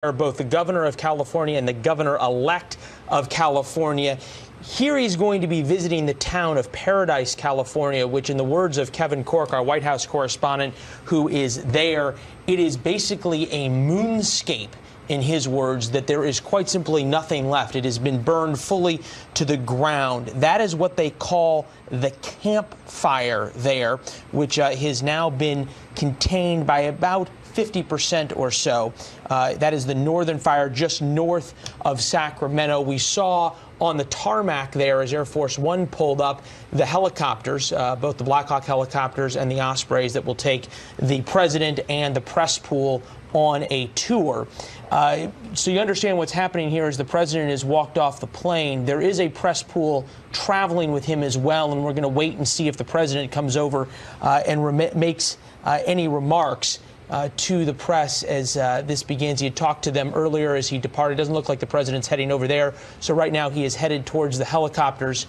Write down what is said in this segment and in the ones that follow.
both the governor of California and the governor-elect of California. Here he's going to be visiting the town of Paradise, California, which, in the words of Kevin Corke, our White House correspondent who is there, it is basically a moonscape, in his words, that there is quite simply nothing left. It has been burned fully to the ground. That is what they call the campfire there, which has now been contained by about 50% or so. That is the northern fire just north of Sacramento. We saw on the tarmac there as Air Force One pulled up the helicopters, both the Black Hawk helicopters and the Ospreys that will take the president and the press pool on a tour. So you understand what's happening here as the president has walked off the plane. There is a press pool traveling with him as well, and we're going to wait and see if the president comes over and makes any remarks to the press as this begins. He had talked to them earlier as he departed. It doesn't look like the president's heading over there. So right now he is headed towards the helicopters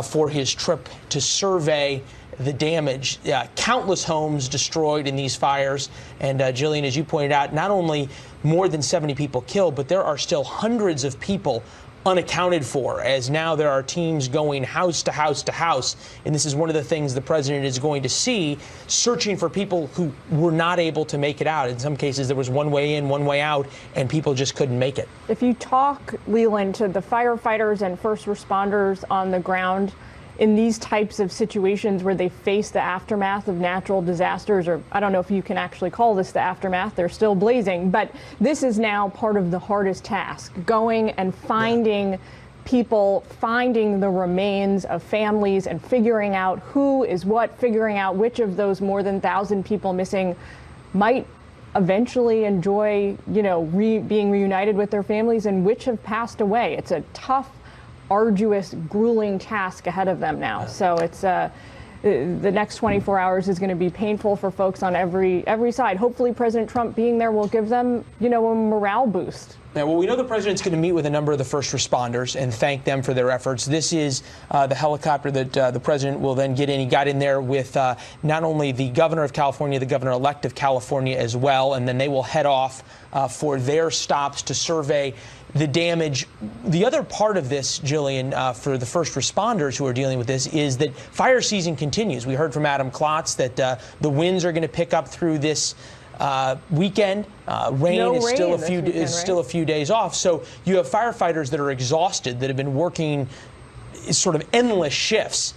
for his trip to survey the damage. Countless homes destroyed in these fires. And Jillian, as you pointed out, not only more than 70 people killed, but there are still hundreds of people unaccounted for, as now there are teams going house to house to house. And this is one of the things the president is going to see, searching for people who were not able to make it out. In some cases, there was one way in, one way out, and people just couldn't make it. If you talk, Leland, to the firefighters and first responders on the ground in these types of situations where they face the aftermath of natural disasters, or I don't know if you can actually call this the aftermath, they're still blazing, but this is now part of the hardest task, going and finding people, finding the remains of families and figuring out who is what, figuring out which of those more than 1,000 people missing might eventually enjoy, being reunited with their families and which have passed away. It's a tough, arduous, grueling task ahead of them now. So it's the next 24 hours is going to be painful for folks on every side. Hopefully President Trump being there will give them, a morale boost. Yeah, well, we know the president's going to meet with a number of the first responders and thank them for their efforts. This is the helicopter that the president will then get in. He got in there with not only the governor of California, the governor-elect of California as well, and then they will head off for their stops to survey the damage. The other part of this, Jillian, for the first responders who are dealing with this is that fire season continues. We heard from Adam Klotz that the winds are going to pick up through this weekend. Rain is still a few days off. So you have firefighters that are exhausted, that have been working sort of endless shifts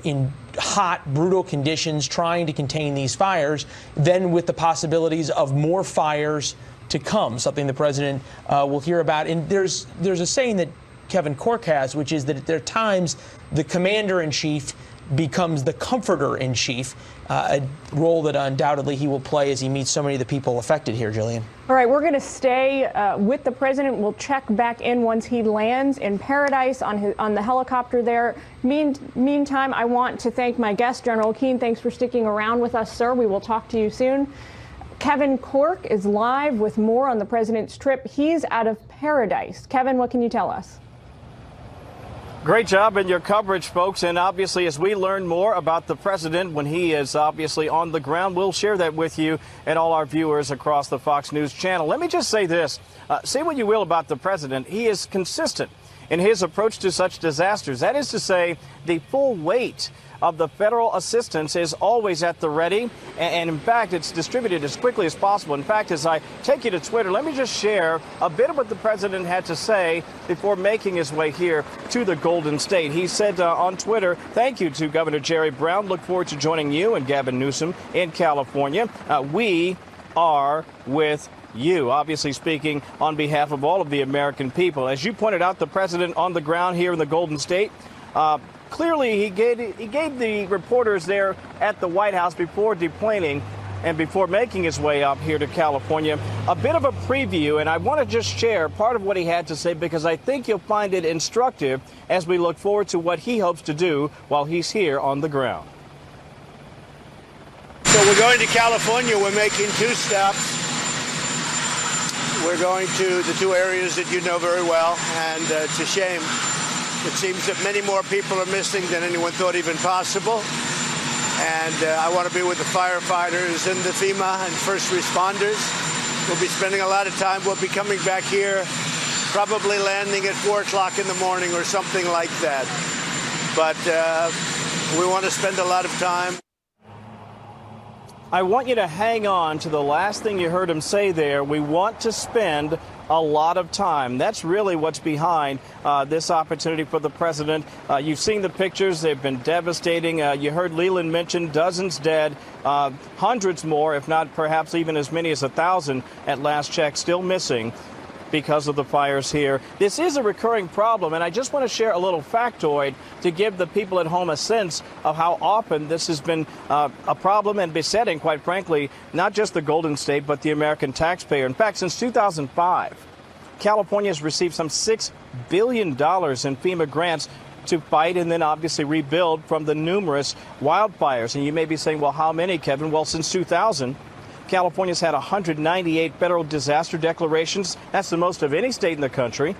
in hot, brutal conditions, trying to contain these fires, then with the possibilities of more fires to come, something the president will hear about. And there's a saying that Kevin Corke has, which is that there are times the commander-in-chief becomes the comforter-in-chief, a role that undoubtedly he will play as he meets so many of the people affected here, Jillian. All right, we're going to stay with the president. We'll check back in once he lands in Paradise on the helicopter there. Meantime, I want to thank my guest, General Keane. Thanks for sticking around with us, sir. We will talk to you soon. Kevin Corke is live with more on the president's trip. He's out of Paradise. Kevin, what can you tell us? Great job in your coverage, folks. And obviously, as we learn more about the president when he is obviously on the ground, we'll share that with you and all our viewers across the Fox News channel. Let me just say this. Say what you will about the president. He is consistent in his approach to such disasters. That is to say, the full weight of the federal assistance is always at the ready, and in fact, it's distributed as quickly as possible. In fact, as I take you to Twitter, let me just share a bit of what the president had to say before making his way here to the Golden State. He said on Twitter, "Thank you to Governor Jerry Brown. Look forward to joining you and Gavin Newsom in California. We are with you," obviously speaking on behalf of all of the American people. As you pointed out, the president on the ground here in the Golden State, clearly he gave the reporters there at the White House before deplaning and before making his way up here to California a bit of a preview, and I want to just share part of what he had to say because I think you'll find it instructive as we look forward to what he hopes to do while he's here on the ground. So we're going to California. We're making 2 stops. We're going to the 2 areas that you know very well, and it's a shame. It seems that many more people are missing than anyone thought even possible. And I want to be with the firefighters and the FEMA and first responders. We'll be spending a lot of time. We'll be coming back here, probably landing at 4 o'clock in the morning or something like that. But we want to spend a lot of time. I want you to hang on to the last thing you heard him say there. We want to spend a lot of time. That's really what's behind this opportunity for the president. You've seen the pictures. They've been devastating. You heard Leland mention dozens dead, hundreds more, if not perhaps even as many as 1,000 at last check, still missing because of the fires here. This is a recurring problem, and I just want to share a little factoid to give the people at home a sense of how often this has been a problem and besetting, quite frankly, not just the Golden State, but the American taxpayer. In fact, since 2005, California has received some $6 billion in FEMA grants to fight and then obviously rebuild from the numerous wildfires. And you may be saying, well, how many, Kevin? Well, since 2000, California's had 198 federal disaster declarations. That's the most of any state in the country.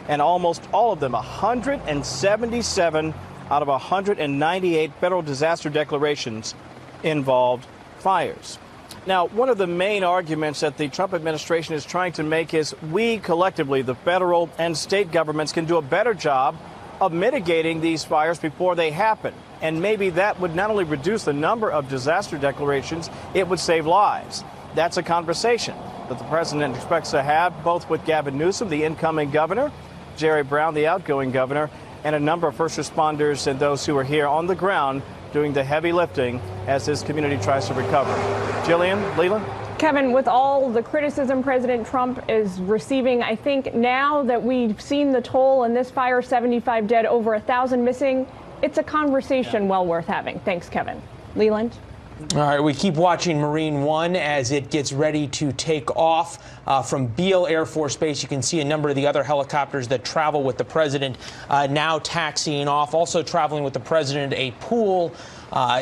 And almost all of them, 177 out of 198 federal disaster declarations, involved fires. Now, one of the main arguments that the Trump administration is trying to make is we collectively, the federal and state governments, can do a better job of mitigating these fires before they happen. And maybe that would not only reduce the number of disaster declarations, it would save lives. That's a conversation that the president expects to have both with Gavin Newsom, the incoming governor, Jerry Brown, the outgoing governor, and a number of first responders and those who are here on the ground doing the heavy lifting as this community tries to recover. Jillian, Leland? Kevin, with all the criticism President Trump is receiving, I think now that we've seen the toll in this fire, 75 dead, over 1,000 missing, it's a conversation well worth having. Thanks, Kevin. Leland? All right, we keep watching Marine One as it gets ready to take off from Beale Air Force Base. You can see a number of the other helicopters that travel with the president now taxiing off. Also traveling with the president, a pool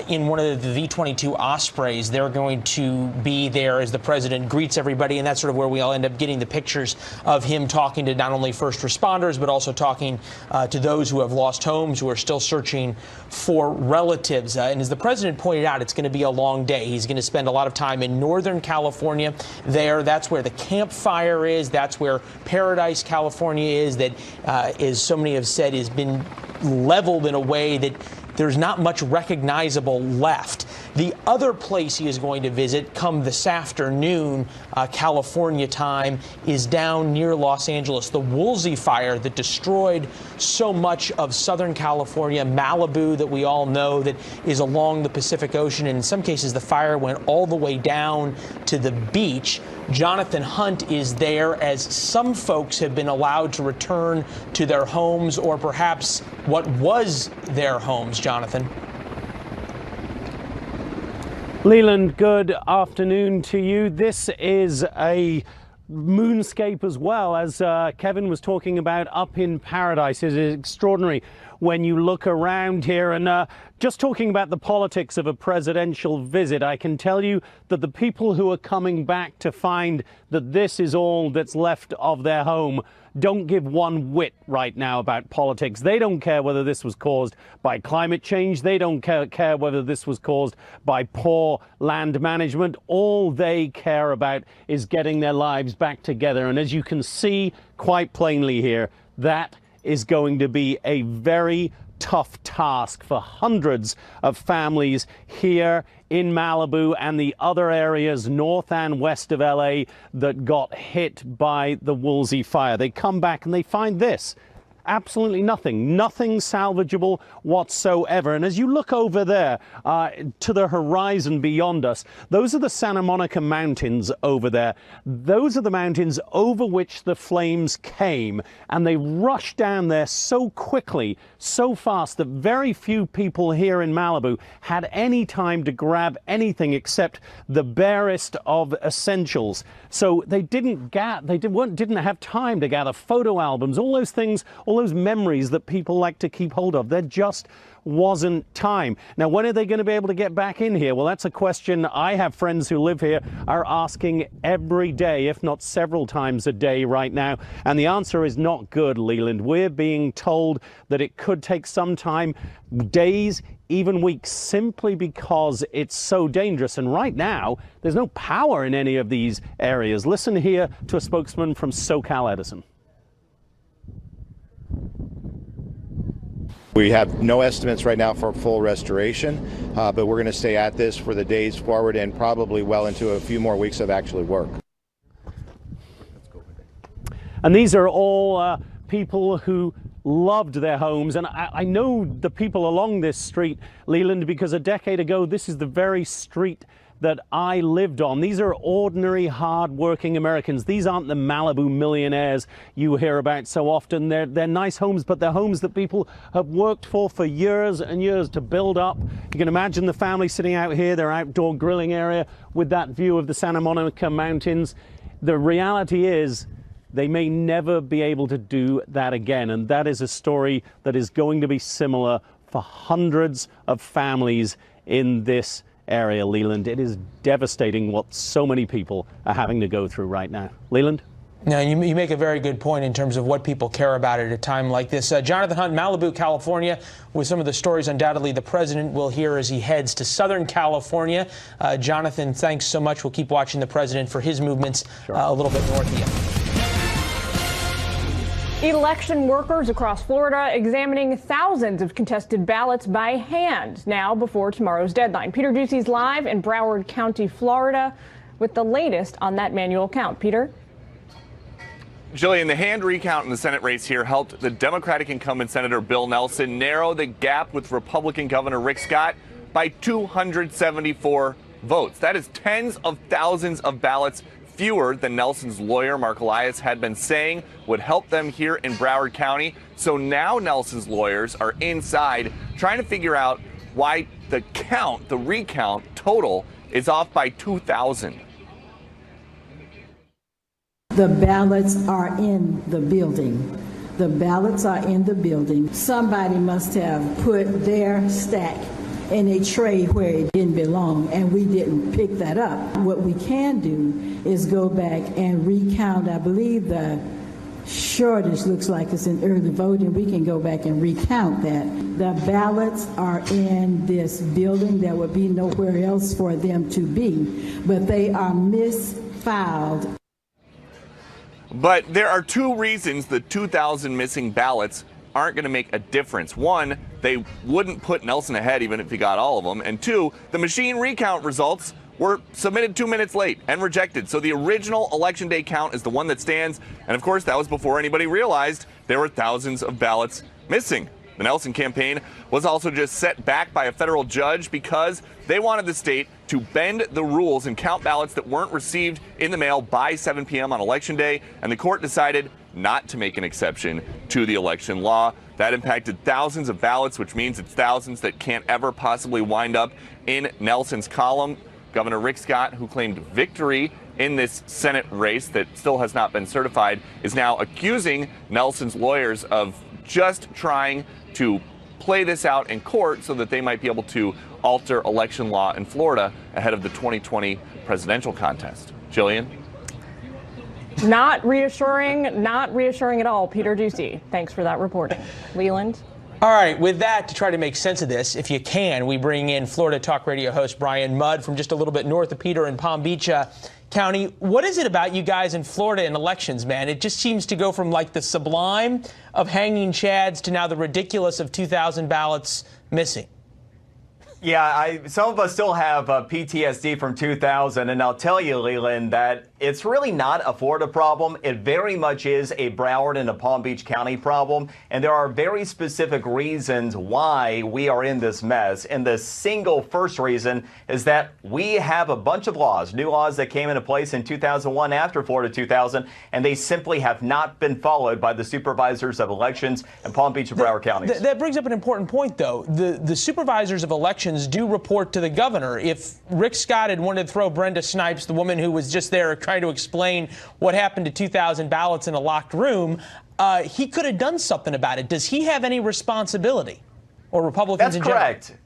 in one of the V-22 Ospreys. They're going to be there as the president greets everybody, and that's sort of where we'll end up getting the pictures of him talking to not only first responders, but also talking to those who have lost homes, who are still searching for relatives. And as the president pointed out, it's going to be a long day. He's going to spend a lot of time in Northern California there. That's where the campfire is. That's where Paradise, California is. That, as so many have said, has been leveled in a way that there's not much recognizable left. The other place he is going to visit come this afternoon, California time, is down near Los Angeles. The Woolsey fire that destroyed so much of Southern California, Malibu, that we all know that is along the Pacific Ocean. And in some cases, the fire went all the way down to the beach. Jonathan Hunt is there as some folks have been allowed to return to their homes, or perhaps what was their homes. Jonathan. Leland, good afternoon to you. This is a moonscape as well, as Kevin was talking about up in Paradise. It is extraordinary when you look around here. And just talking about the politics of a presidential visit, I can tell you that the people who are coming back to find that this is all that's left of their home don't give one whit right now about politics. They don't care whether this was caused by climate change. They don't care whether this was caused by poor land management. All they care about is getting their lives back together. And as you can see quite plainly here, that is going to be a very tough task for hundreds of families here in Malibu and the other areas north and west of LA that got hit by the Woolsey fire. They come back and they find this. Absolutely nothing salvageable whatsoever. And as you look over there to the horizon beyond us, those are the Santa Monica Mountains over there. Those are the mountains over which the flames came, and they rushed down there so quickly, so fast, that very few people here in Malibu had any time to grab anything except the barest of essentials. So they didn't have time to gather photo albums, all those things, all those memories that people like to keep hold of. There just wasn't time. Now, when are they going to be able to get back in here? Well, that's a question I have friends who live here are asking every day, if not several times a day right now. And the answer is not good, Leland. We're being told that it could take some time, days, even weeks, simply because it's so dangerous. And right now, there's no power in any of these areas. Listen here to a spokesman from SoCal Edison. We have no estimates right now for full restoration, but we're going to stay at this for the days forward and probably well into a few more weeks of actually work. And these are all people who loved their homes. And I know the people along this street, Leland, because a decade ago, this is the very street that I lived on. These are ordinary, hard-working Americans. These aren't the Malibu millionaires you hear about so often. They're nice homes, but they're homes that people have worked for years and years to build up. You can imagine the family sitting out here, their outdoor grilling area with that view of the Santa Monica Mountains. The reality is, they may never be able to do that again. And that is a story that is going to be similar for hundreds of families in this area, Leland. It is devastating what so many people are having to go through right now. Leland? Now, you make a very good point in terms of what people care about at a time like this. Jonathan Hunt, Malibu, California, with some of the stories undoubtedly the president will hear as he heads to Southern California. Jonathan, thanks so much. We'll keep watching the president for his movements a little bit north of you. Election workers across Florida examining thousands of contested ballots by hand now before tomorrow's deadline. Peter Ducey's live in Broward County, Florida, with the latest on that manual count. Peter? Jillian, the hand recount in the Senate race here helped the Democratic incumbent Senator Bill Nelson narrow the gap with Republican Governor Rick Scott by 274 votes. That is tens of thousands of ballots fewer than Nelson's lawyer, Mark Elias, had been saying would help them here in Broward County. So now Nelson's lawyers are inside trying to figure out why the recount total is off by 2,000. The ballots are in the building. The ballots are in the building. Somebody must have put their stack in a tray where it didn't belong, and we didn't pick that up. What we can do is go back and recount. I believe the shortage looks like it's in early voting. We can go back and recount that. The ballots are in this building. There would be nowhere else for them to be, but they are misfiled. But there are two reasons the 2,000 missing ballots aren't going to make a difference. One, they wouldn't put Nelson ahead even if he got all of them. And two, the machine recount results were submitted 2 minutes late and rejected. So the original Election Day count is the one that stands. And of course, that was before anybody realized there were thousands of ballots missing. The Nelson campaign was also just set back by a federal judge because they wanted the state to bend the rules and count ballots that weren't received in the mail by 7 p.m. on Election Day. And the court decided not to make an exception to the election law. That impacted thousands of ballots, which means it's thousands that can't ever possibly wind up in Nelson's column. Governor Rick Scott, who claimed victory in this Senate race that still has not been certified, is now accusing Nelson's lawyers of just trying to play this out in court so that they might be able to alter election law in Florida ahead of the 2020 presidential contest. Jillian? Not reassuring at all. Peter Ducey, thanks for that reporting. Leland? All right, with that, to try to make sense of this, if you can, we bring in Florida Talk Radio host Brian Mudd from just a little bit north of Peter in Palm Beach County. What is it about you guys in Florida and elections, man? It just seems to go from like the sublime of hanging chads to now the ridiculous of 2,000 ballots missing. Yeah, some of us still have PTSD from 2000, and I'll tell you, Leland, that it's really not a Florida problem. It very much is a Broward and a Palm Beach County problem, and there are very specific reasons why we are in this mess. And the single first reason is that we have a bunch of laws, new laws that came into place in 2001 after Florida 2000, and they simply have not been followed by the supervisors of elections in Palm Beach and Broward counties. That brings up an important point, though. The supervisors of elections do report to the governor. If Rick Scott had wanted to throw Brenda Snipes, the woman who was just there trying to explain what happened to 2,000 ballots in a locked room, he could have done something about it. Does he have any responsibility? Or Republicans in general? That's correct.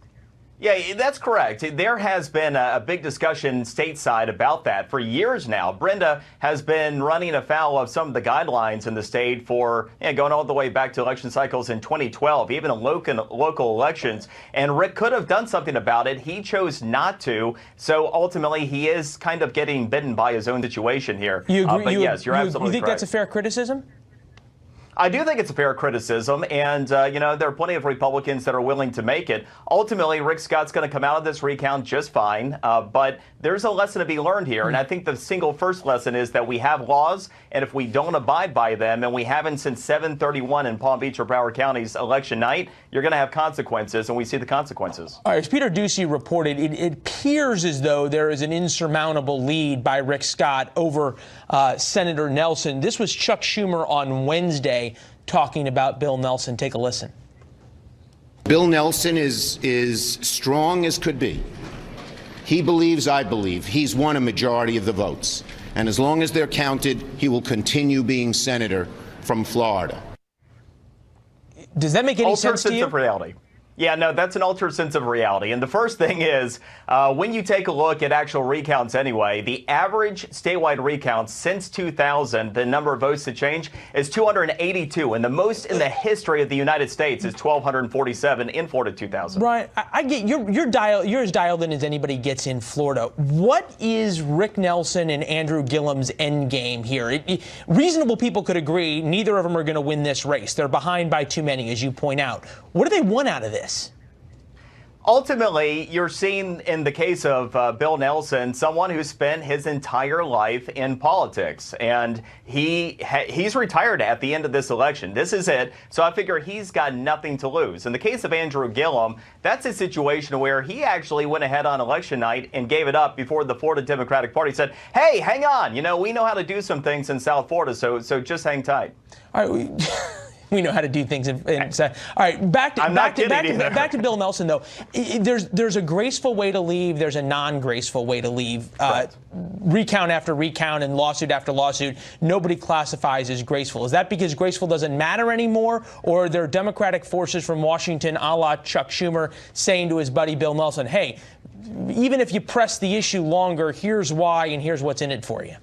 Yeah, that's correct. There has been a big discussion stateside about that for years now. Brenda has been running afoul of some of the guidelines in the state for going all the way back to election cycles in 2012, even in local elections. And Rick could have done something about it. He chose not to. So ultimately, he is kind of getting bitten by his own situation here. You agree? But yes, you're absolutely You think correct. that's a fair criticism? I do think it's a fair criticism, and there are plenty of Republicans that are willing to make it. Ultimately, Rick Scott's going to come out of this recount just fine, but there's a lesson to be learned here, and I think the single first lesson is that we have laws, and if we don't abide by them, and we haven't since 7/31 in Palm Beach or Broward counties election night, you're going to have consequences, and we see the consequences. All right, as Peter Doocy reported, it appears as though there is an insurmountable lead by Rick Scott over Senator Nelson. This was Chuck Schumer on Wednesday talking about Bill Nelson. Take a listen. Bill Nelson is strong as could be. He believes, I believe, he's won a majority of the votes. And as long as they're counted, he will continue being senator from Florida. Does that make any sense to you? Altered sense of reality. Yeah, no, that's an altered sense of reality. And the first thing is, when you take a look at actual recounts anyway, the average statewide recount since 2000, the number of votes to change, is 282. And the most in the history of the United States is 1,247 in Florida 2000. Brian, I get you're as dialed in as anybody gets in Florida. What is Rick Nelson and Andrew Gillum's end game here? Reasonable people could agree neither of them are going to win this race. They're behind by too many, as you point out. What do they want out of this? Ultimately, you're seeing in the case of Bill Nelson, someone who spent his entire life in politics, and he's retired at the end of this election. This is it. So I figure he's got nothing to lose. In the case of Andrew Gillum, that's a situation where he actually went ahead on election night and gave it up before the Florida Democratic Party said, hey, hang on, we know how to do some things in South Florida, so just hang tight. All right. We know how to do things. All right, back to Bill Nelson, though. There's a graceful way to leave. There's a non-graceful way to leave. Recount after recount and lawsuit after lawsuit, nobody classifies as graceful. Is that because graceful doesn't matter anymore, or are there Democratic forces from Washington, a la Chuck Schumer, saying to his buddy Bill Nelson, hey, even if you press the issue longer, here's why and here's what's in it for you?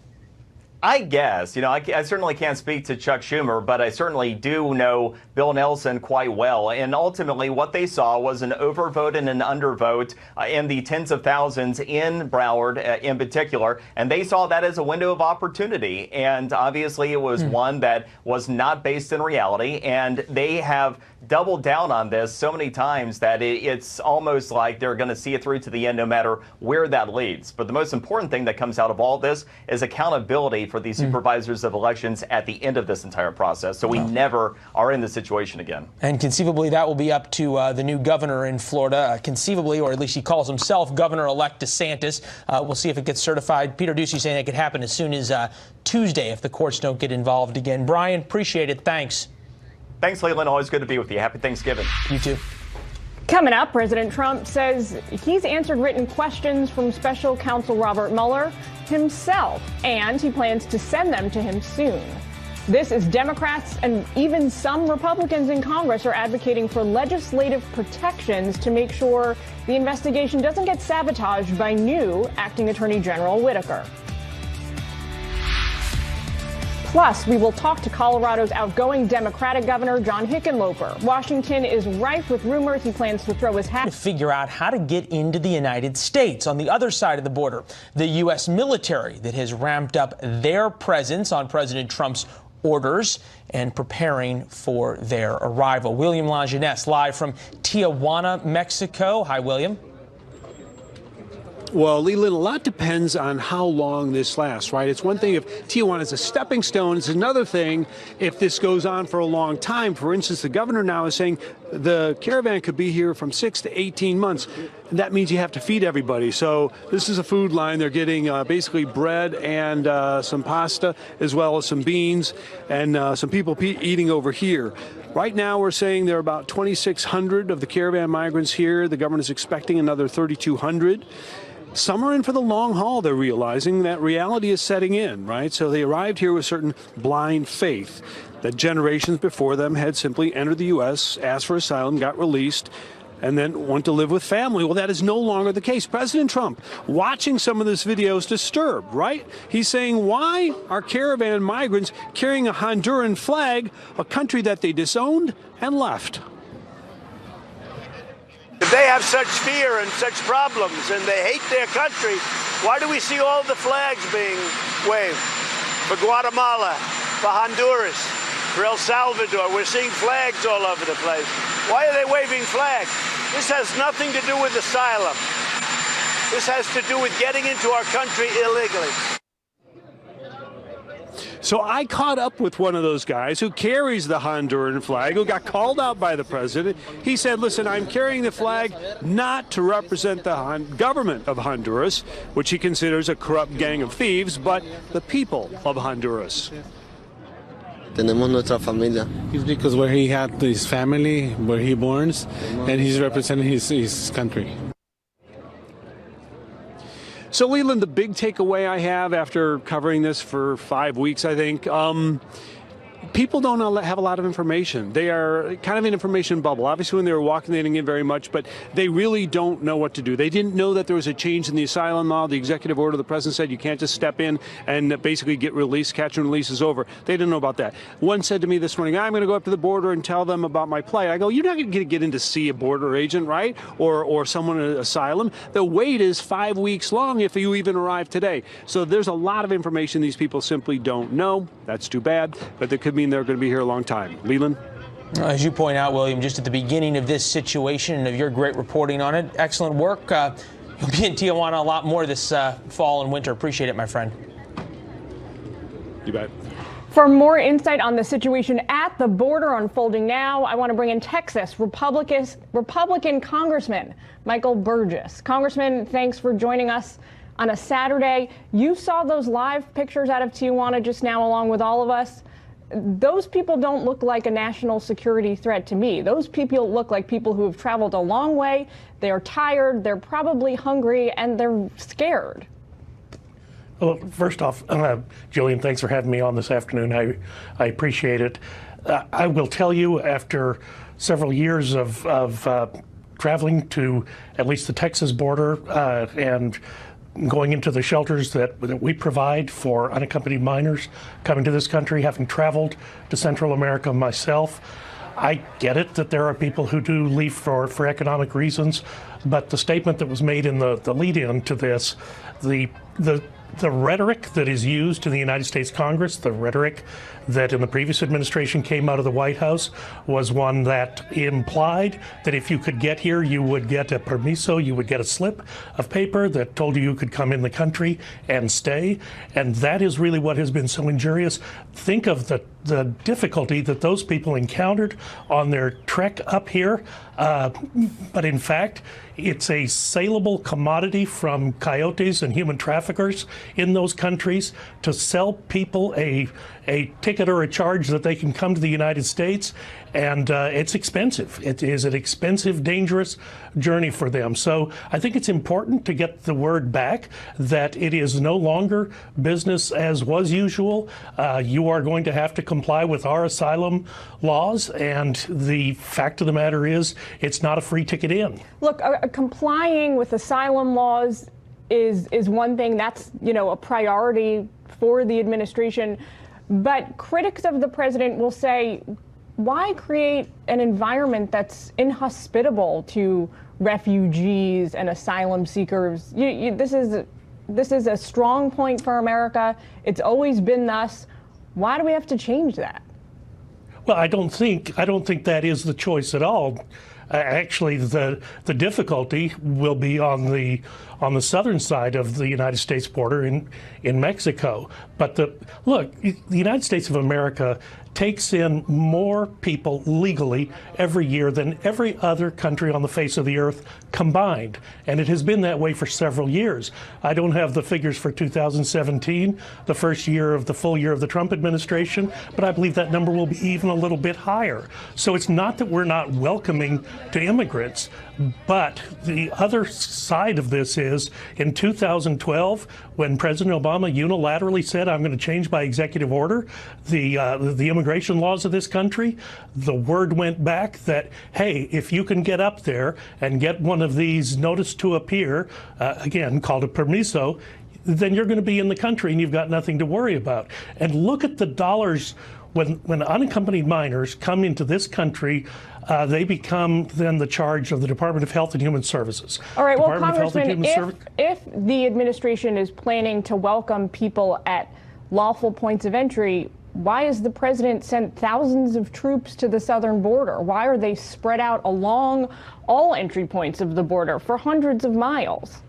I guess. I certainly can't speak to Chuck Schumer, but I certainly do know Bill Nelson quite well. And ultimately, what they saw was an overvote and an undervote in the tens of thousands in Broward in particular. And they saw that as a window of opportunity. And obviously, it was one that was not based in reality. And they have doubled down on this so many times that it's almost like they're going to see it through to the end no matter where that leads. But the most important thing that comes out of all this is accountability for the supervisors of elections at the end of this entire process. So we never are in this situation again. And conceivably that will be up to the new governor in Florida, conceivably, or at least he calls himself Governor-elect DeSantis. We'll see if it gets certified. Peter Doocy saying it could happen as soon as Tuesday if the courts don't get involved again. Brian, appreciate it. Thanks. Thanks, Leland. Always good to be with you. Happy Thanksgiving. You too. Coming up, President Trump says he's answered written questions from special counsel Robert Mueller himself, and he plans to send them to him soon. This is Democrats and even some Republicans in Congress are advocating for legislative protections to make sure the investigation doesn't get sabotaged by new Acting Attorney General Whitaker. Plus, we will talk to Colorado's outgoing Democratic Governor John Hickenlooper. Washington is rife with rumors he plans to throw his hat. To figure out how to get into the United States. On the other side of the border, the U.S. military that has ramped up their presence on President Trump's orders and preparing for their arrival. William Lajeunesse live from Tijuana, Mexico. Hi, William. Well, Leland, a lot depends on how long this lasts, right? It's one thing if Tijuana is a stepping stone. It's another thing if this goes on for a long time. For instance, the governor now is saying the caravan could be here from 6 to 18 months. And that means you have to feed everybody. So this is a food line. They're getting basically bread and some pasta, as well as some beans, and some people eating over here. Right now, we're saying there are about 2,600 of the caravan migrants here. The government is expecting another 3,200. Some are in for the long haul. They're realizing that reality is setting in, right? So they arrived here with certain blind faith that generations before them had simply entered the U.S., asked for asylum, got released. and then went to live with family. Well, that is no longer the case. President Trump, watching some of this video, is disturbed, right? He's saying, why are caravan migrants carrying a Honduran flag, a country that they disowned and left? If they have such fear and such problems and they hate their country, why do we see all the flags being waved? For Guatemala, for Honduras, for El Salvador, we're seeing flags all over the place. Why are they waving flags? This has nothing to do with asylum. This has to do with getting into our country illegally. So I caught up with one of those guys who carries the Honduran flag, who got called out by the president. He said, listen, I'm carrying the flag not to represent the government of Honduras, which he considers a corrupt gang of thieves, but the people of Honduras. Tenemos nuestra familia. It's because where he had his family, where he borns, and he's representing his country. So, Leland, the big takeaway I have after covering this for 5 weeks, I think, people don't have a lot of information. They are kind of an information bubble. Obviously, when they were walking, they didn't get very much, but they really don't know what to do. They didn't know that there was a change in the asylum law. The executive order, the president said you can't just step in and basically get released. Catch and release is over. They didn't know about that. One said to me this morning, I'm going to go up to the border and tell them about my plight. I go, you're not going to get in to see a border agent, right? Or someone in asylum. The wait is 5 weeks long if you even arrive today. So there's a lot of information these people simply don't know. That's too bad, but there could mean they're going to be here a long time. Leland? As you point out, William, just at the beginning of this situation and of your great reporting on it, excellent work. You'll be in Tijuana a lot more this fall and winter. Appreciate it, my friend. You bet. For more insight on the situation at the border unfolding now, I want to bring in Texas Republican Congressman Michael Burgess. Congressman, thanks for joining us on a Saturday. You saw those live pictures out of Tijuana just now, along with all of us. Those people don't look like a national security threat to me. Those people look like people who have traveled a long way. They're tired, they're probably hungry, and they're scared. Well, first off, Jillian, thanks for having me on this afternoon. I appreciate it. I will tell you, after several years of traveling to at least the Texas border and going into the shelters that we provide for unaccompanied minors coming to this country, having traveled to Central America myself, I get it that there are people who do leave for economic reasons, but the statement that was made in the lead-in to this, the rhetoric that is used in the United States Congress, the rhetoric that in the previous administration came out of the White House, was one that implied that if you could get here, you would get a permiso, you would get a slip of paper that told you could come in the country and stay. And that is really what has been so injurious. Think of the difficulty that those people encountered on their trek up here. But in fact, it's a saleable commodity from coyotes and human traffickers in those countries to sell people a ticket or a charge that they can come to the United States, and it's expensive. It is an expensive, dangerous journey for them. So I think it's important to get the word back that it is no longer business as was usual. You are going to have to comply with our asylum laws, and the fact of the matter is it's not a free ticket in. Look, complying with asylum laws is one thing. That's, a priority for the administration. But critics of the president will say, why create an environment that's inhospitable to refugees and asylum seekers? This is a strong point for America. It's always been thus. Why do we have to change that? Well, I don't think that is the choice at all. Actually, the difficulty will be on the southern side of the United States border in Mexico. But look, the United States of America takes in more people legally every year than every other country on the face of the earth combined. And it has been that way for several years. I don't have the figures for 2017, the first year of the full year of the Trump administration, but I believe that number will be even a little bit higher. So it's not that we're not welcoming to immigrants, but the other side of this is in 2012, when President Obama unilaterally said, I'm going to change by executive order the immigration laws of this country, the word went back that, hey, if you can get up there and get one of these notice to appear, again, called a permiso, then you're going to be in the country and you've got nothing to worry about. And look at the dollars when unaccompanied minors come into this country. They become then the charge of the Department of Health and Human Services. All right, well, Department Congressman, if the administration is planning to welcome people at lawful points of entry, why has the president sent thousands of troops to the southern border? Why are they spread out along all entry points of the border for hundreds of miles?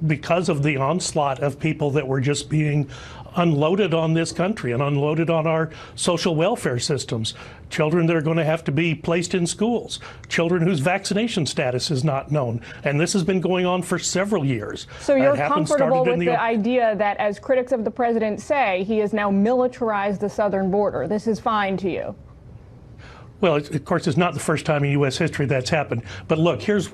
Because of the onslaught of people that were just being unloaded on this country and unloaded on our social welfare systems. Children that are going to have to be placed in schools, children whose vaccination status is not known. And this has been going on for several years. So you're comfortable with the idea that, as critics of the president say, he has now militarized the southern border. This is fine to you? Well, of course, it's not the first time in U.S. history that's happened. But look, here's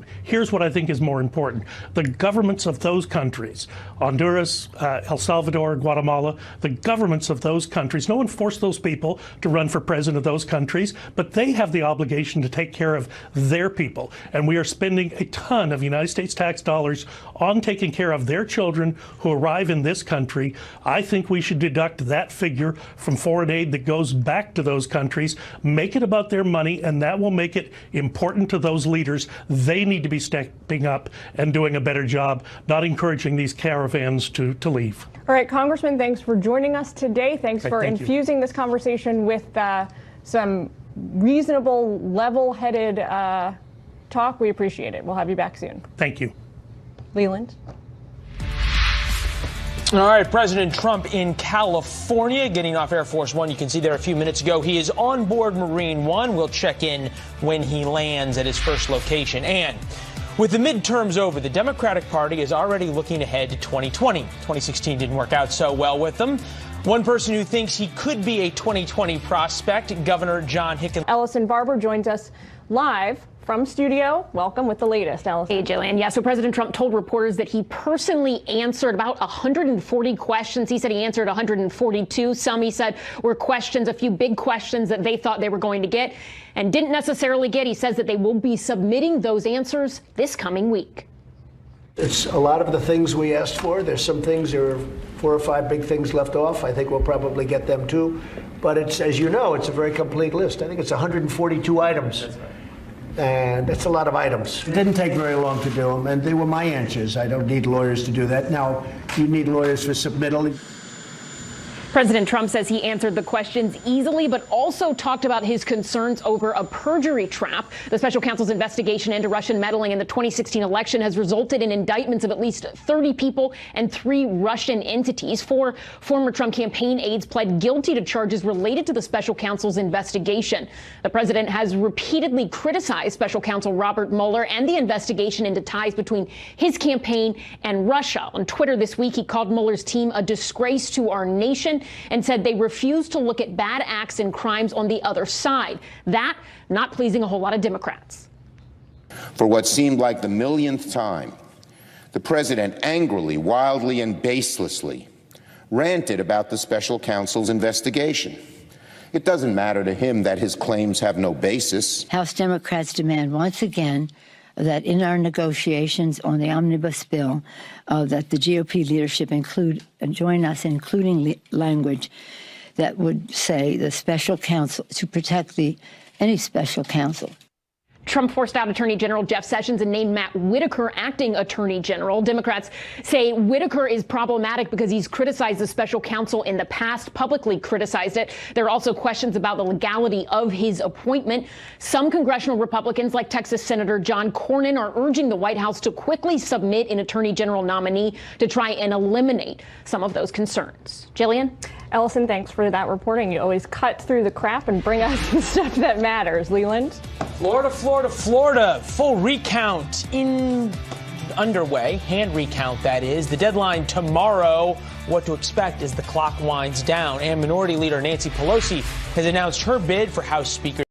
what I think is more important. The governments of those countries, Honduras, El Salvador, Guatemala, the governments of those countries, no one forced those people to run for president of those countries, but they have the obligation to take care of their people. And we are spending a ton of United States tax dollars on taking care of their children who arrive in this country. I think we should deduct that figure from foreign aid that goes back to those countries, make it about their money, and that will make it important to those leaders. They need to be stepping up and doing a better job, not encouraging these caravans to leave. All right, Congressman, thanks for joining us today. Thanks for infusing this conversation with some reasonable, level-headed talk. We appreciate it. We'll have you back soon. Thank you. Leland. All right, President Trump in California, getting off Air Force One. You can see there a few minutes ago. He is on board Marine One. We'll check in when he lands at his first location. And with the midterms over, the Democratic Party is already looking ahead to 2020. 2016 didn't work out so well with them. One person who thinks he could be a 2020 prospect, Governor John Hickenlooper. Ellison Barber joins us live from studio. Welcome with the latest, Allison. Hey, Jillian. Yeah, so President Trump told reporters that he personally answered about 140 questions. He said he answered 142. Some, he said, were questions, a few big questions that they thought they were going to get and didn't necessarily get. He says that they will be submitting those answers this coming week. It's a lot of the things we asked for. There's some things, there are 4 or 5 big things left off. I think we'll probably get them too. But it's, as you know, it's a very complete list. I think it's 142 items. That's right. And that's a lot of items. It didn't take very long to do them, and they were my answers. I don't need lawyers to do that. Now, you need lawyers for submittal. President Trump says he answered the questions easily, but also talked about his concerns over a perjury trap. The special counsel's investigation into Russian meddling in the 2016 election has resulted in indictments of at least 30 people and 3 Russian entities. 4 former Trump campaign aides pled guilty to charges related to the special counsel's investigation. The president has repeatedly criticized special counsel Robert Mueller and the investigation into ties between his campaign and Russia. On Twitter this week, he called Mueller's team a disgrace to our nation and said they refuse to look at bad acts and crimes on the other side. That not pleasing a whole lot of Democrats. For what seemed like the millionth time, the president angrily, wildly, and baselessly ranted about the special counsel's investigation. It doesn't matter to him that his claims have no basis. House Democrats demand once again that in our negotiations on the omnibus bill, that the GOP leadership join us, including language that would say the special counsel to protect any special counsel. Trump forced out Attorney General Jeff Sessions and named Matt Whitaker acting Attorney General. Democrats say Whitaker is problematic because he's criticized the special counsel in the past, publicly criticized it. There are also questions about the legality of his appointment. Some congressional Republicans, like Texas Senator John Cornyn, are urging the White House to quickly submit an Attorney General nominee to try and eliminate some of those concerns. Jillian? Ellison, thanks for that reporting. You always cut through the crap and bring us the stuff that matters. Leland? Florida. Full recount underway. Hand recount, that is. The deadline tomorrow. What to expect as the clock winds down. And Minority Leader Nancy Pelosi has announced her bid for House Speaker.